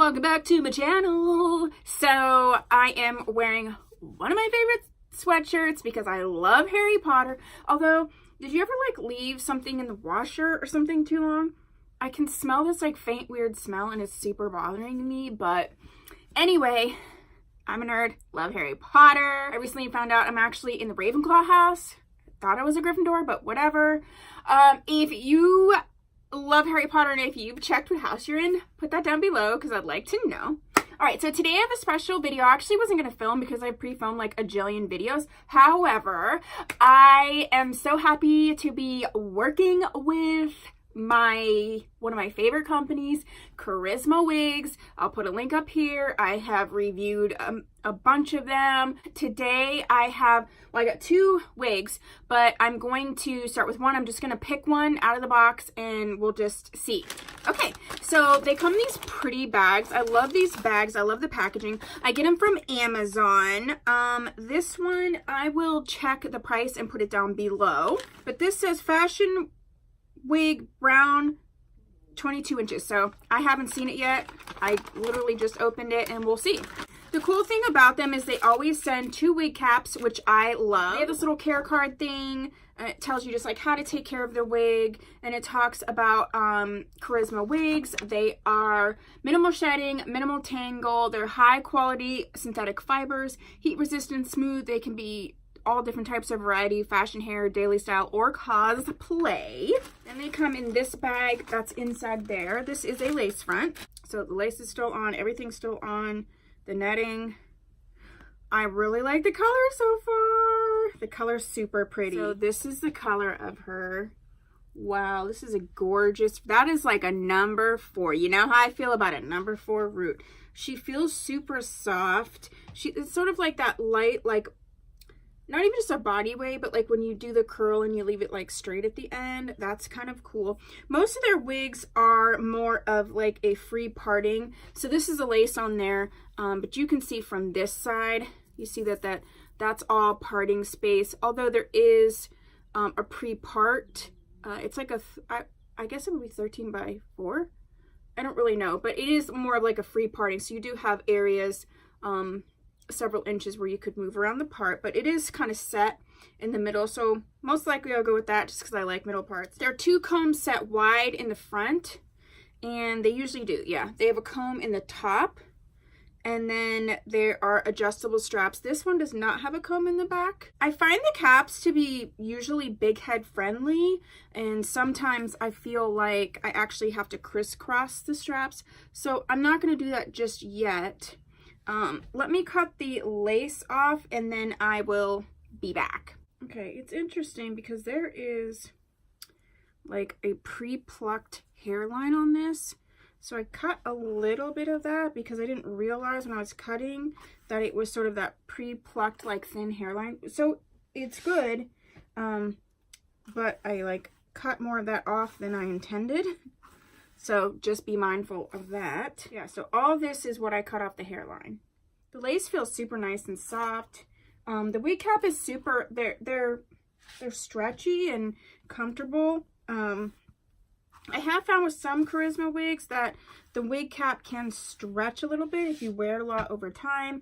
Welcome back to my channel. So I am wearing one of my favorite sweatshirts because I love Harry Potter. Although, did you ever like leave something in the washer or something too long? I can smell this like faint weird smell and it's super bothering me. But anyway, I'm a nerd, love Harry Potter. I recently found out I'm actually in the Ravenclaw house. Thought I was a Gryffindor, but whatever. If you love Harry Potter and if you've checked what house you're in, put that down below because I'd like to know. Alright, so today I have a special video. I actually wasn't going to film because I pre-filmed like a jillion videos. However, I am so happy to be working with one of my favorite companies, Charisma Wigs. I'll put a link up here. I have reviewed a bunch of them. Today I got two wigs, but I'm going to start with one. I'm just going to pick one out of the box and we'll just see. Okay, so they come in these pretty bags. I love these bags. I love the packaging. I get them from Amazon. This one, I will check the price and put it down below. But this says Fashion Wig Brown 22 inches. So I haven't seen it yet. I literally just opened it and we'll see. The cool thing about them is they always send 2 wig caps, which I love. They have this little care card thing. It tells you just like how to take care of their wig, and it talks about Charisma wigs. They are minimal shedding, minimal tangle. They're high quality synthetic fibers, heat resistant, smooth. They can be all different types of variety, fashion, hair, daily style, or cosplay. And they come in this bag that's inside there. This is a lace front. So the lace is still on, everything's still on, the netting. I really like the color so far. The color's super pretty. So this is the color of her. Wow, this is a gorgeous, that is like a number 4. You know how I feel about a number 4 root. She feels super soft. It's sort of like that light, like, not even just a body wave, but like when you do the curl and you leave it like straight at the end, that's kind of cool. Most of their wigs are more of like a free parting. So this is a lace on there, but you can see from this side, you see that's all parting space. Although there is a pre-part, it's like I guess it would be 13 by 4. I don't really know, but it is more of like a free parting. So you do have areas, several inches where you could move around the part, but it is kind of set in the middle, so most likely I'll go with that just because I like middle parts. There are 2 combs set wide in the front, and they usually do, yeah, they have a comb in the top, and then there are adjustable straps. This one does not have a comb in the back. I find the caps to be usually big head friendly, and sometimes I feel like I actually have to crisscross the straps, so I'm not going to do that just yet. Let me cut the lace off and then I will be back. Okay, it's interesting because there is like a pre-plucked hairline on this. So I cut a little bit of that because I didn't realize when I was cutting that it was sort of that pre-plucked like thin hairline. So it's good, but I like cut more of that off than I intended. So just be mindful of that. Yeah, so all this is what I cut off the hairline. The lace feels super nice and soft. The wig cap is super, they're stretchy and comfortable. I have found with some Charisma wigs that the wig cap can stretch a little bit if you wear it a lot over time.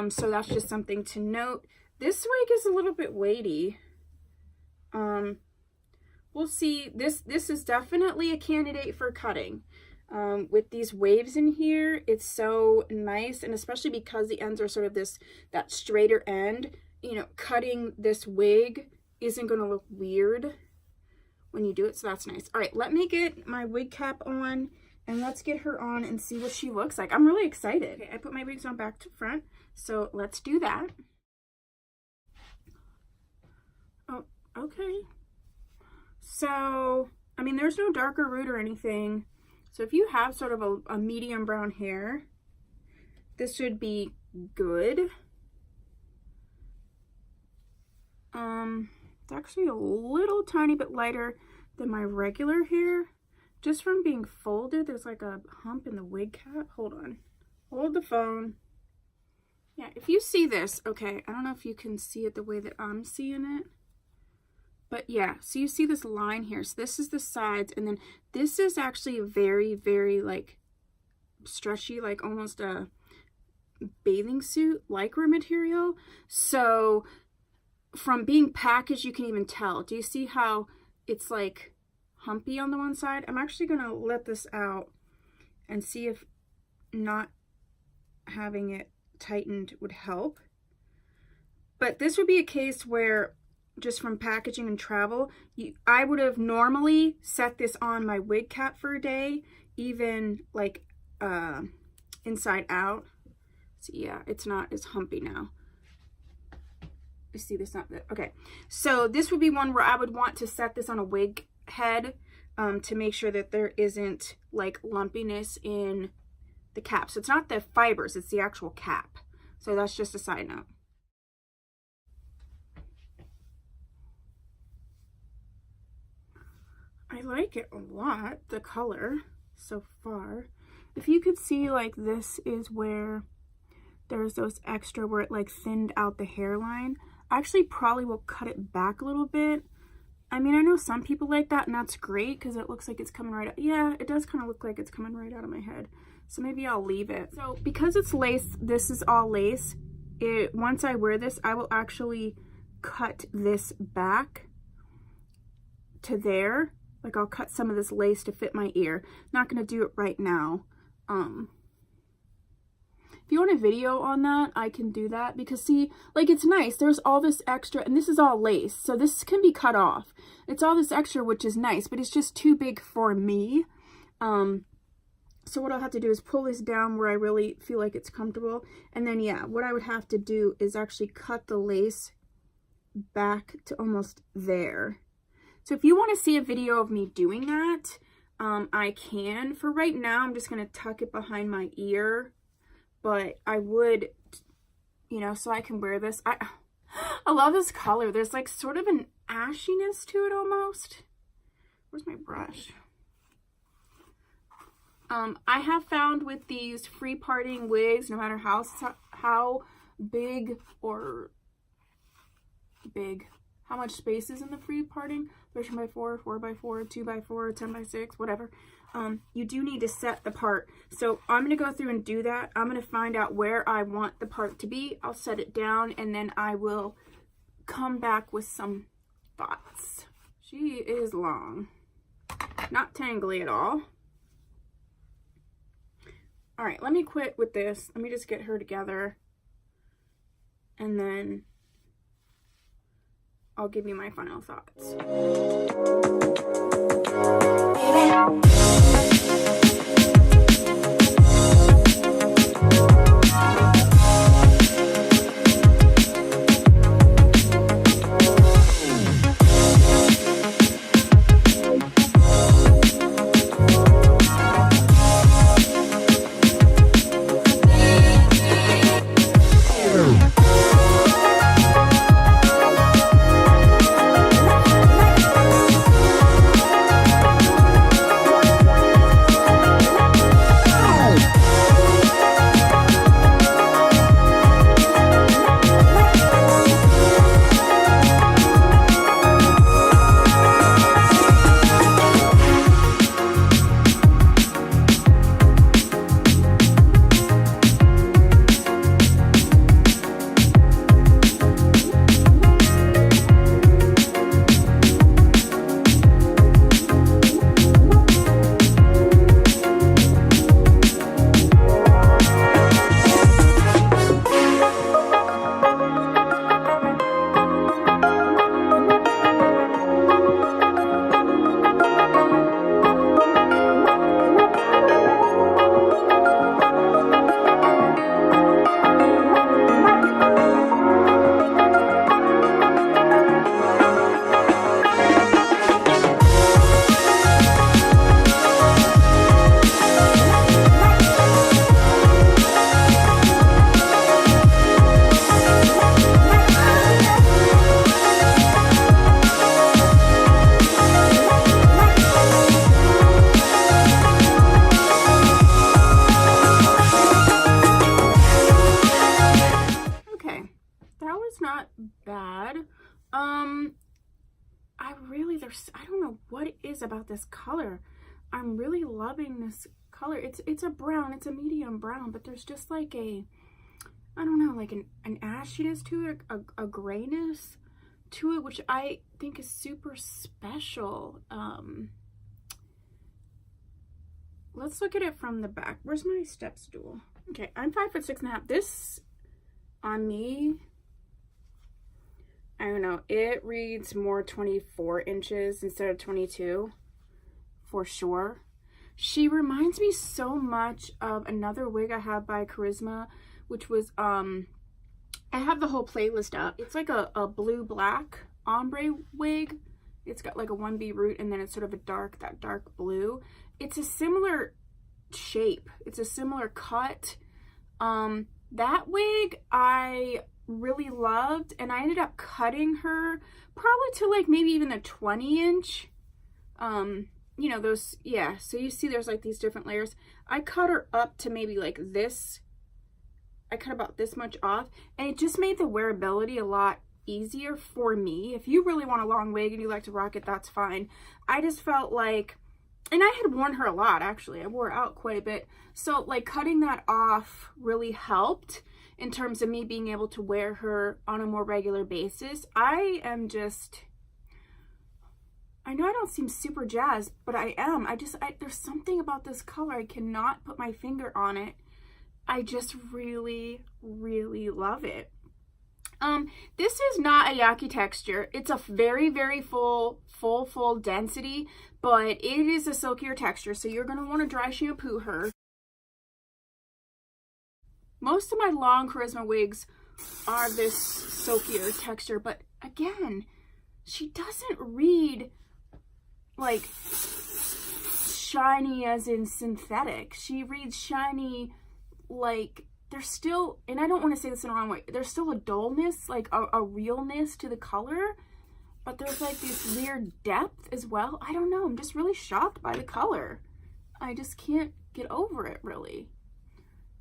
So that's just something to note. This wig is a little bit weighty. We'll see. This is definitely a candidate for cutting. With these waves in here, it's so nice, and especially because the ends are sort of that straighter end, you know, cutting this wig isn't going to look weird when you do it, so that's nice. All right, let me get my wig cap on And let's get her on and see what she looks like. I'm really excited. Okay, I put my wigs on back to front, so let's do that. Oh, okay. So, I mean, there's no darker root or anything. So if you have sort of a medium brown hair, this should be good. It's actually a little tiny bit lighter than my regular hair. Just from being folded, there's like a hump in the wig cap. Hold on. Hold the phone. Yeah, if you see this, okay, I don't know if you can see it the way that I'm seeing it. But yeah, so you see this line here. So this is the sides, and then this is actually very, very like stretchy, like almost a bathing suit lycra material. So from being packaged, you can even tell. Do you see how it's like humpy on the one side? I'm actually gonna let this out and see if not having it tightened would help. But this would be a case where just from packaging and travel, I would have normally set this on my wig cap for a day, even like inside out. So yeah, it's not as humpy now. You see this? Not okay. So this would be one where I would want to set this on a wig head to make sure that there isn't like lumpiness in the cap. So it's not the fibers, it's the actual cap. So that's just a side note. I like it a lot, the color so far. If you could see, like, this is where there's those extra where it like thinned out the hairline. I actually probably will cut it back a little bit. I mean, I know some people like that, and that's great because it looks like it's coming right out. Yeah, it does kind of look like it's coming right out of my head. So maybe I'll leave it. So because it's lace, this is all lace. Once I wear this, I will actually cut this back to there. Like I'll cut some of this lace to fit my ear. Not going to do it right now. If you want a video on that, I can do that because see, like it's nice. There's all this extra, and this is all lace. So this can be cut off. It's all this extra, which is nice, but it's just too big for me. So what I'll have to do is pull this down where I really feel like it's comfortable. And then, yeah, what I would have to do is actually cut the lace back to almost there. So if you want to see a video of me doing that, I can. For right now, I'm just going to tuck it behind my ear. But I would, you know, so I can wear this. I love this color. There's like sort of an ashiness to it almost. Where's my brush? I have found with these free parting wigs, no matter how big or big, how much space is in the free parting, 13x4, 4x4, 2x4, 10x6, whatever. You do need to set the part. So I'm going to go through and do that. I'm going to find out where I want the part to be. I'll set it down and then I will come back with some thoughts. She is long. Not tangly at all. All right, let me quit with this. Let me just get her together. And then I'll give you my final thoughts. is about this color. I'm really loving this color. It's a brown, it's a medium brown, but there's just like a, I don't know, like an ashiness to it, a grayness to it, which I think is super special. Let's look at it from the back. Where's my step stool? Okay, I'm 5'6.5". This on me, I don't know, it reads more 24 inches instead of 22 for sure. She reminds me so much of another wig I have by Charisma, which was I have the whole playlist up. It's like a blue black ombre wig. It's got like a 1B root, and then it's sort of that dark blue. It's a similar shape. It's a similar cut. That wig I really loved, and I ended up cutting her probably to like maybe even a 20-inch. You know, those, yeah, so you see there's like these different layers. I cut her up to maybe like this. I cut about this much off, and it just made the wearability a lot easier for me. If you really want a long wig and you like to rock it, that's fine. I just felt like, and I had worn her a lot actually. I wore her out quite a bit. So like cutting that off really helped in terms of me being able to wear her on a more regular basis. I am just, I know I don't seem super jazzed, but I am. There's something about this color. I cannot put my finger on it. I just really, really love it. This is not a yaki texture. It's a very, very full density, but it is a silkier texture, so you're going to want to dry shampoo her. Most of my long Charisma wigs are this silkier texture, but again, she doesn't read like shiny as in synthetic. She reads shiny like there's still, and I don't want to say this in the wrong way, there's still a dullness, like a realness to the color, but there's like this weird depth as well. I don't know, I'm just really shocked by the color. I just can't get over it really.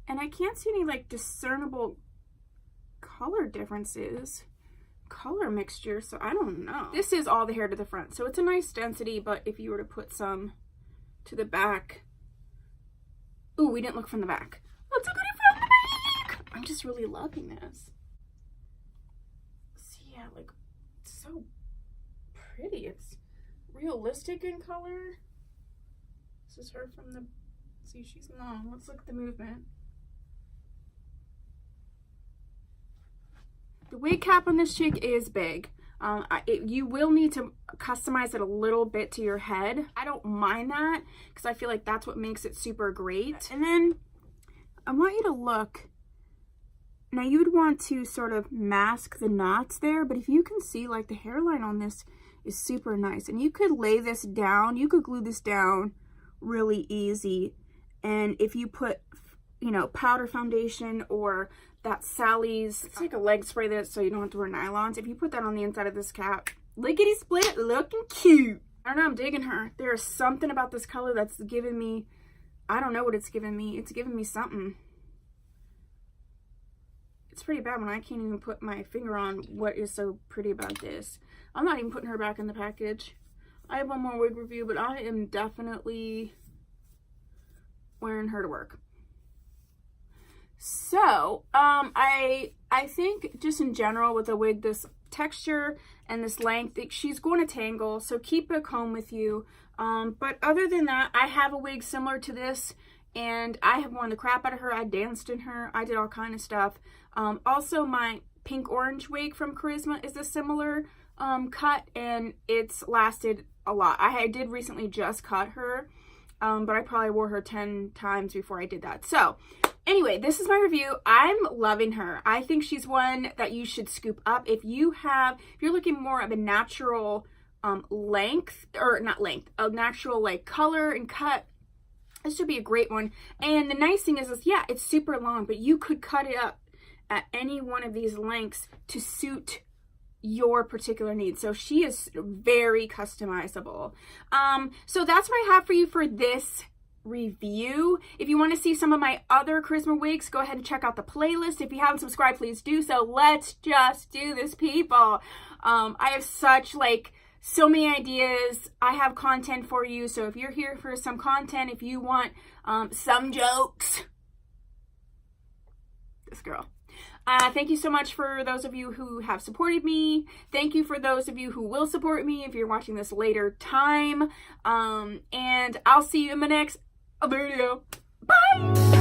And I can't see any like discernible color differences, color mixture, so I don't know. This is all the hair to the front, so it's a nice density, but if you were to put some to the back, ooh, we didn't look from the back. Let's look at it from the back. I'm just really loving this. See, yeah, like it's so pretty. It's realistic in color. This is her from the, see, she's long. Let's look at the movement. The wig cap on this chick is big. You will need to customize it a little bit to your head. I don't mind that because I feel like that's what makes it super great. And then I want you to look. Now you would want to sort of mask the knots there, but if you can see, like the hairline on this is super nice, and you could lay this down, you could glue this down really easy. And if you put, you know, powder foundation or that Sally's, it's like a leg spray that so you don't have to wear nylons. If you put that on the inside of this cap, lickety split, looking cute. I don't know, I'm digging her. There's something about this color that's giving me, I don't know what it's giving me. It's giving me something. It's pretty bad when I can't even put my finger on what is so pretty about this. I'm not even putting her back in the package. I have one more wig review, but I am definitely wearing her to work. So, I think just in general with a wig, this texture and this length, she's going to tangle, so keep a comb with you. But other than that, I have a wig similar to this, and I have worn the crap out of her. I danced in her. I did all kind of stuff. Also, my pink orange wig from Charisma is a similar cut, and it's lasted a lot. I did recently just cut her, but I probably wore her 10 times before I did that. So anyway, this is my review. I'm loving her. I think she's one that you should scoop up if you're looking more of a natural length, or not length, a natural like color and cut. This should be a great one. And the nice thing is yeah, it's super long, but you could cut it up at any one of these lengths to suit your particular needs. So she is very customizable. So that's what I have for you for this review. If you want to see some of my other Charisma wigs, go ahead and check out the playlist. If you haven't subscribed, please do so. Let's just do this, people. I have such like so many ideas. I have content for you. So if you're here for some content, if you want some jokes, this girl. Thank you so much for those of you who have supported me. Thank you for those of you who will support me if you're watching this later time. And I'll see you in my next video. Bye!